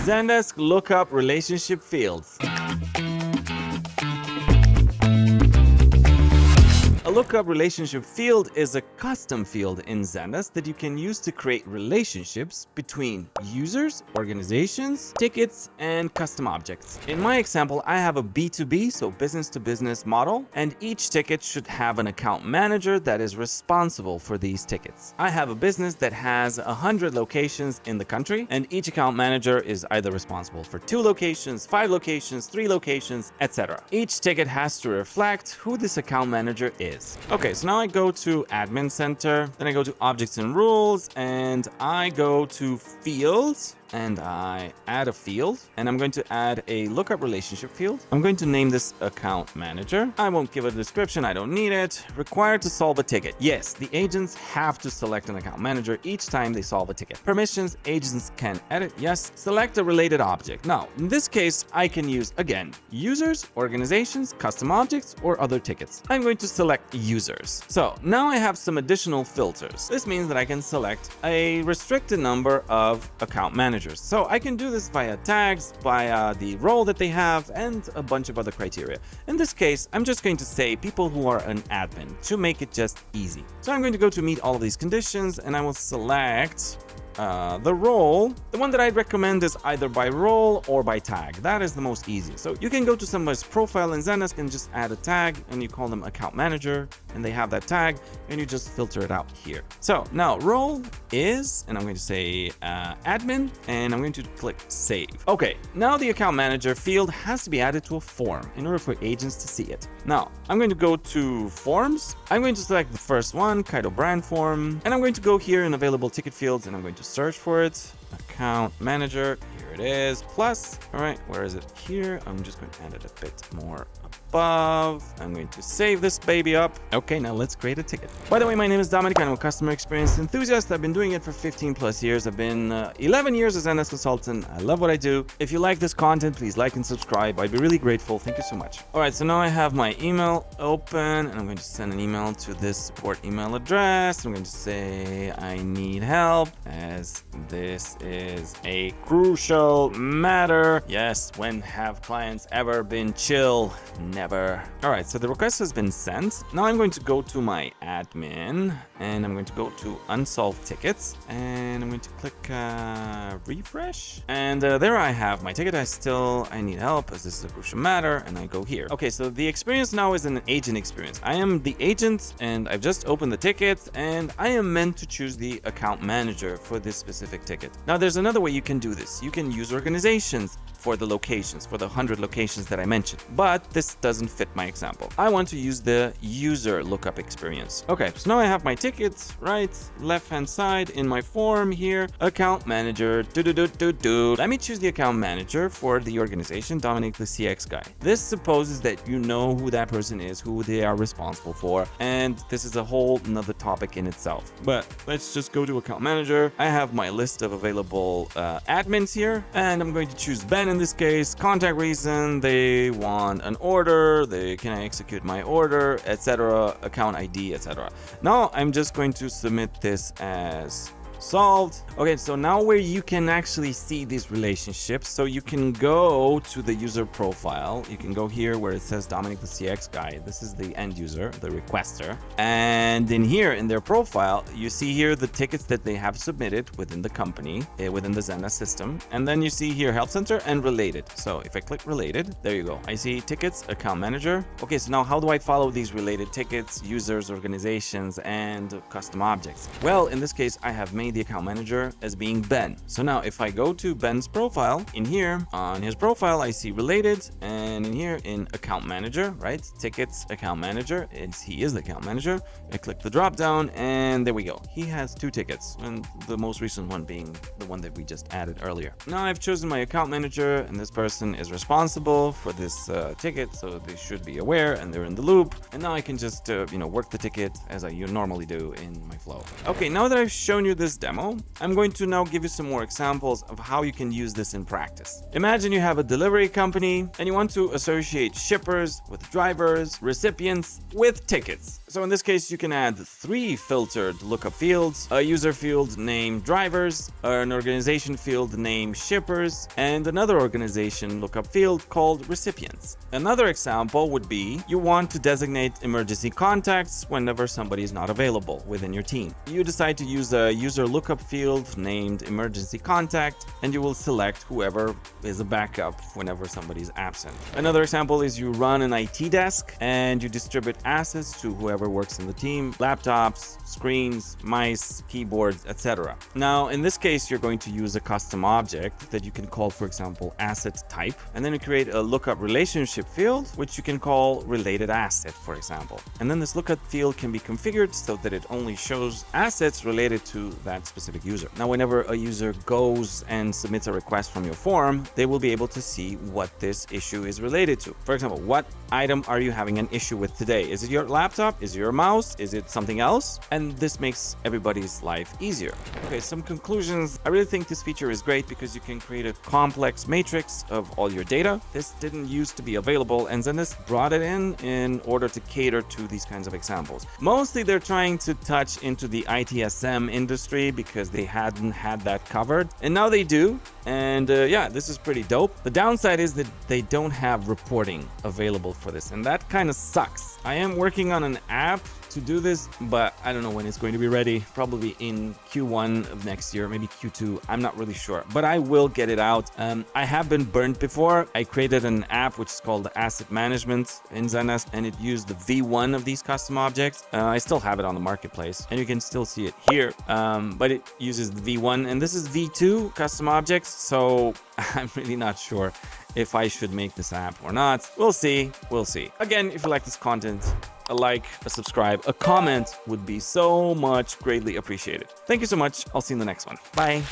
Zendesk Lookup relationship fields. A lookup relationship field is a custom field in Zendesk that you can use to create relationships between users, organizations, tickets, and custom objects. In my example, I have a B2B, so business to business model, and each ticket should have an account manager that is responsible for these tickets. I have a business that has 100 locations in the country, and each account manager is either responsible for 2 locations, 5 locations, 3 locations, etc. Each ticket has to reflect who this account manager is. Okay, so now I go to Admin Center, then I go to Objects and Rules, and I go to Fields, and I add a field, and I'm going to add a lookup relationship field. I'm going to name this account manager. I won't give a description, I don't need it. Required to solve a ticket. Yes, the agents have to select an account manager each time they solve a ticket. Permissions, agents can edit. Yes, select a related object. Now, in this case, I can use, again, users, organizations, custom objects, or other tickets. I'm going to select users. So now I have some additional filters. This means that I can select a restricted number of account managers. So I can do this via tags, via the role that they have, and a bunch of other criteria. In this case, I'm just going to say people who are an admin to make it just easy. So I'm going to go to meet all of these conditions, and I will select the role. The one that I'd recommend is either by role or by tag. That is the most easy. So you can go to somebody's profile in Zendesk and just add a tag, and you call them account manager, and they have that tag, and you just filter it out here. So now role is, and I'm going to say admin, and I'm going to click save. Okay, now the account manager field has to be added to a form in order for agents to see it. Now I'm going to go to forms. I'm going to select the first one, Kaido brand form, and I'm going to go here in available ticket fields, and I'm going to search for it. Account manager, here it is, plus. All right, where is it? Here. I'm just going to add it a bit more above. I'm going to save this baby up. Okay, now let's create a ticket. By the way, my name is Dominic. I'm a customer experience enthusiast. I've been doing it for 15 plus years. I've been 11 years as Zendesk consultant. I love what I do. If you like this content, please like and subscribe. I'd be really grateful. Thank you so much. All right, so now I have my email open, and I'm going to send an email to this support email address. I'm going to say I need help, as this is a crucial matter. Yes, when have clients ever been chill? Never. All right, so the request has been sent. Now I'm going to go to my admin, and I'm going to go to unsolved tickets, and I'm going to click refresh, and there I have my ticket. I need help, as this is a crucial matter, and I go here. Okay, so the experience now is an agent experience. I am the agent, and I've just opened the ticket, and I am meant to choose the account manager for this specific ticket. Now there's another way you can do this. You can use organizations for the locations, for the 100 locations that I mentioned, but this doesn't fit my example. I want to use the user lookup experience. Okay, so now I have my tickets, right, left-hand side in my form here, account manager, Let me choose the account manager for the organization, Dominic, the CX guy. This supposes that you know who that person is, who they are responsible for, and this is a whole another topic in itself. But let's just go to account manager. I have my list of available admins here, and I'm going to choose Ben in this case. Contact reason, they want an order, can I execute my order, etc., account ID, etc. Now I'm just going to submit this as solved. Okay, so now where you can actually see these relationships, so you can go to the user profile. You can go here where it says Dominic the CX guy. This is the end user, the requester, and in here in their profile you see here the tickets that they have submitted within the company, within the Zendesk system, and then you see here help center and related. So if I click related, there you go, I see tickets, account manager. Okay, so now how do I follow these related tickets, users, organizations, and custom objects? Well, in this case I have made the account manager as being Ben. So now if I go to Ben's profile, in here on his profile I see related, and in here in account manager, right, tickets, account manager, he is the account manager. I click the drop down, and there we go, he has 2 tickets, and the most recent one being the one that we just added earlier. Now I've chosen my account manager, and this person is responsible for this ticket, so they should be aware and they're in the loop, and now I can just work the ticket as I normally do in my flow. Okay, now that I've shown you this demo, I'm going to now give you some more examples of how you can use this in practice. Imagine you have a delivery company and you want to associate shippers with drivers, recipients with tickets. So in this case, you can add 3 filtered lookup fields, a user field named drivers, an organization field named shippers, and another organization lookup field called recipients. Another example would be you want to designate emergency contacts whenever somebody is not available within your team. You decide to use a user lookup field named emergency contact, and you will select whoever is a backup whenever somebody is absent. Another example is you run an IT desk and you distribute assets to whoever works in the team, laptops, screens, mice, keyboards, etc. Now, in this case, you're going to use a custom object that you can call, for example, asset type, and then you create a lookup relationship field, which you can call related asset, for example. And then this lookup field can be configured so that it only shows assets related to that specific user. Now, whenever a user goes and submits a request from your form, they will be able to see what this issue is related to. For example, what item are you having an issue with today? Is it your laptop? Is it your mouse? Is it something else? And this makes everybody's life easier. Okay, some conclusions. I really think this feature is great because you can create a complex matrix of all your data. This didn't used to be available, and Zendesk brought it in order to cater to these kinds of examples. Mostly they're trying to touch into the ITSM industry because they hadn't had that covered, and now they do. And yeah, this is pretty dope. The downside is that they don't have reporting available for this, and that kind of sucks. I am working on an app to do this, but I don't know when it's going to be ready. Probably in Q1 of next year, maybe Q2. I'm not really sure, but I will get it out. I have been burnt before. I created an app which is called Asset Management in Zendesk, and it used the V1 of these custom objects. I still have it on the marketplace, and you can still see it here, but it uses the V1, and this is V2 custom objects, so I'm really not sure if I should make this app or not. We'll see. We'll see. Again, if you like this content, a like, a subscribe, a comment would be so much greatly appreciated. Thank you so much. I'll see you in the next one. Bye.